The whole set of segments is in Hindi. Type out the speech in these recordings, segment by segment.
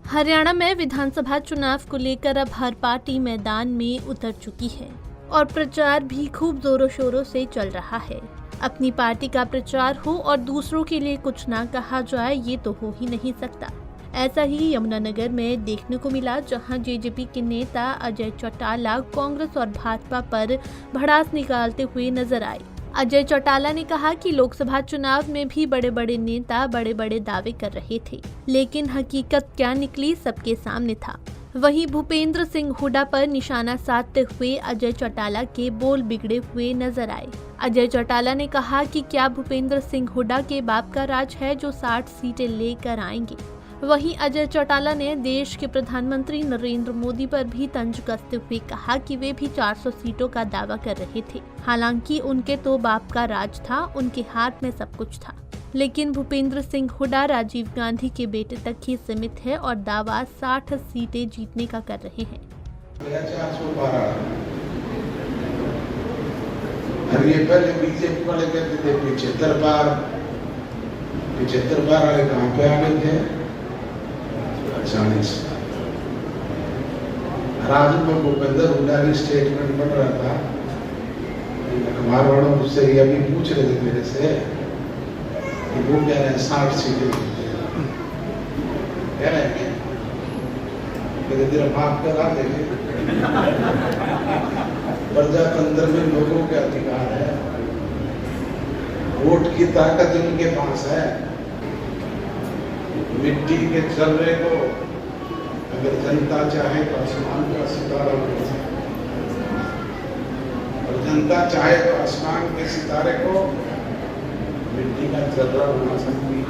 हरियाणा में विधानसभा चुनाव को लेकर अब हर पार्टी मैदान में उतर चुकी है और प्रचार भी खूब जोरों शोरों से चल रहा है। अपनी पार्टी का प्रचार हो और दूसरों के लिए कुछ ना कहा जाए, ये तो हो ही नहीं सकता। ऐसा ही यमुनानगर में देखने को मिला, जहां जेजेपी के नेता अजय चौटाला कांग्रेस और भाजपा पर भड़ास निकालते हुए नजर आए। अजय चौटाला ने कहा कि लोकसभा चुनाव में भी बड़े बड़े नेता बड़े बड़े दावे कर रहे थे, लेकिन हकीकत क्या निकली सबके सामने था। वहीं भूपेंद्र सिंह हुड्डा पर निशाना साधते हुए अजय चौटाला के बोल बिगड़े हुए नजर आए। अजय चौटाला ने कहा कि क्या भूपेंद्र सिंह हुड्डा के बाप का राज है जो 60 सीटें लेकर आएंगे। वहीं अजय चौटाला ने देश के प्रधानमंत्री नरेंद्र मोदी पर भी तंज कसते हुए कहा कि वे भी 400 सीटों का दावा कर रहे थे। हालांकि उनके तो बाप का राज था, उनके हाथ में सब कुछ था, लेकिन भूपेंद्र सिंह हुड्डा राजीव गांधी के बेटे तक ही सीमित है और दावा 60 सीटें जीतने का कर रहे हैं। ये पहले बीजेपी वाले कहते थे 75 बार वाले कहाँ पे आ गए थे? 40। राजू में भूपेंद्र हुड्डा की स्टेटमेंट बन रहा था। अखबार वालों मुझसे ये अभी पूछ रहे थे मेरे से कि वो कह रहे हैं 60 सीटें कह रहे हैं कि तेरा बाप का राज है। प्रजातंत्र में लोगों के अधिकार है, वोट की ताकत उनके पास है। मिट्टी के चलने को अगर जनता चाहे तो आसमान का सितारा बना सकती है, और जनता चाहे तो आसमान के सितारे को मिट्टी का जर्रा बना सकती है।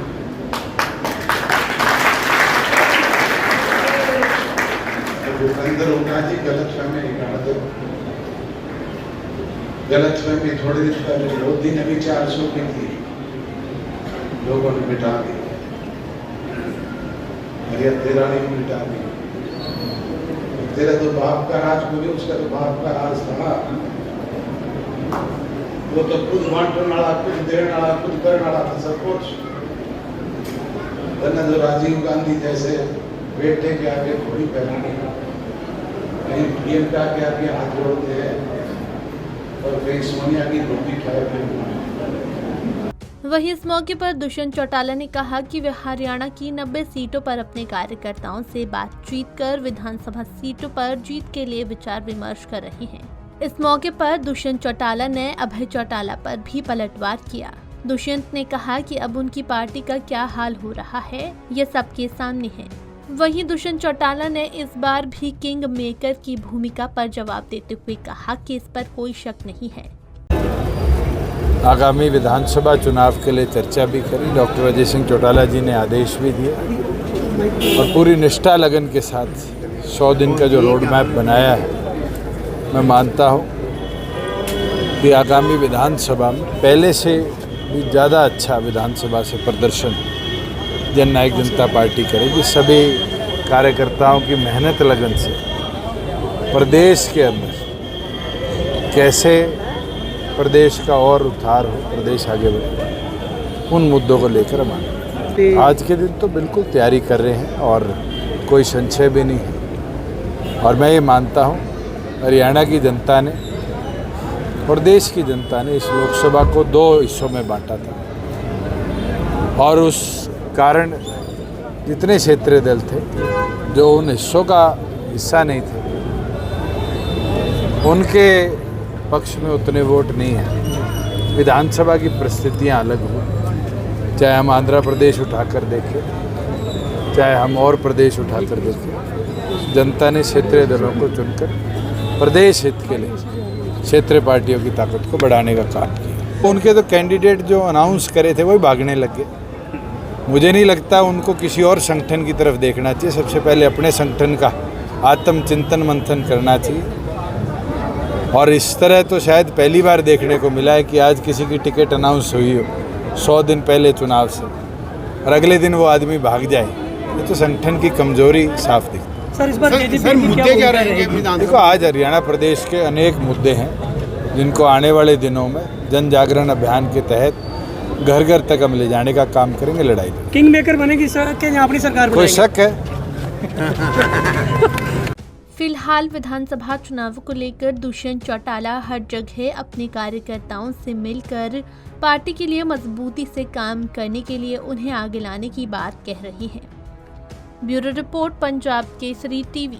भूपेंद्र हुड्डा जी गलतफहमी निकाल दो। गलतफहमी थोड़े दिन पहले मोदी ने भी 400 की थी, लोगों ने मिटा दी। तेरा नहीं मिटा दी। तेरा तो बाप का राज बोले, उसका तो बाप का राज था। वो तो खुद बांटने वाला, खुद देने वाला, खुद करने वाला था सब कुछ। जो राजीव गांधी जैसे बेटे के आगे घोड़ी पहनाने का, कहीं प्रियंका के आगे हाथ जोड़ते हैं और कहीं सोनिया की रोटी खाए। वहीं इस मौके पर दुष्यंत चौटाला ने कहा कि वे हरियाणा की 90 सीटों पर अपने कार्यकर्ताओं से बातचीत कर विधानसभा सीटों पर जीत के लिए विचार विमर्श कर रहे हैं। इस मौके पर दुष्यंत चौटाला ने अभय चौटाला पर भी पलटवार किया। दुष्यंत ने कहा कि अब उनकी पार्टी का क्या हाल हो रहा है, ये सबके सामने है। वहीं दुष्यंत चौटाला ने इस बार भी किंग मेकर की भूमिका पर जवाब देते हुए कहा कि इस पर कोई शक नहीं है। आगामी विधानसभा चुनाव के लिए चर्चा भी करी। डॉक्टर अजय सिंह चौटाला जी ने आदेश भी दिए और पूरी निष्ठा लगन के साथ 100 दिन का जो रोड मैप बनाया है, मैं मानता हूँ कि आगामी विधानसभा में पहले से भी ज़्यादा अच्छा विधानसभा से प्रदर्शन जननायक जनता पार्टी करेगी। सभी कार्यकर्ताओं की मेहनत लगन से प्रदेश के अंदर कैसे प्रदेश का और उद्धार हो, प्रदेश आगे बढ़े, उन मुद्दों को लेकर हम आगे। आज के दिन तो बिल्कुल तैयारी कर रहे हैं और कोई संशय भी नहीं है। और मैं ये मानता हूँ हरियाणा की जनता ने और देश की जनता ने इस लोकसभा को 2 हिस्सों में बांटा था, और उस कारण जितने क्षेत्रीय दल थे जो उन हिस्सों का हिस्सा नहीं थे, उनके पक्ष में उतने वोट नहीं है। विधानसभा की परिस्थितियाँ अलग हो, चाहे हम आंध्र प्रदेश उठाकर देखें, चाहे हम और प्रदेश उठाकर देखें, जनता ने क्षेत्रीय दलों को चुनकर प्रदेश हित के लिए क्षेत्रीय पार्टियों की ताकत को बढ़ाने का काम किया। उनके तो कैंडिडेट जो अनाउंस करे थे वही भागने लग गए। मुझे नहीं लगता उनको किसी और संगठन की तरफ देखना चाहिए। सबसे पहले अपने संगठन का आत्मचिंतन मंथन करना चाहिए। और इस तरह तो शायद पहली बार देखने को मिला है कि आज किसी की टिकट अनाउंस हुई हो 100 दिन पहले चुनाव से और अगले दिन वो आदमी भाग जाए। ये तो संगठन की कमजोरी साफ दिखती है। सर, इस बार मुद्दे क्या रहेंगे? देखो, आज हरियाणा प्रदेश के अनेक मुद्दे हैं जिनको आने वाले दिनों में जन जागरण अभियान के तहत घर घर तक हम ले जाने का काम करेंगे, लड़ाई। किंग मेकर बनेगी सर क्या अपनी सरकार? कोई शक है? फिलहाल विधानसभा चुनाव को लेकर दुष्यंत चौटाला हर जगह अपने कार्यकर्ताओं से मिलकर पार्टी के लिए मजबूती से काम करने के लिए उन्हें आगे लाने की बात कह रही हैं। Bureau report, Punjab Kesari TV.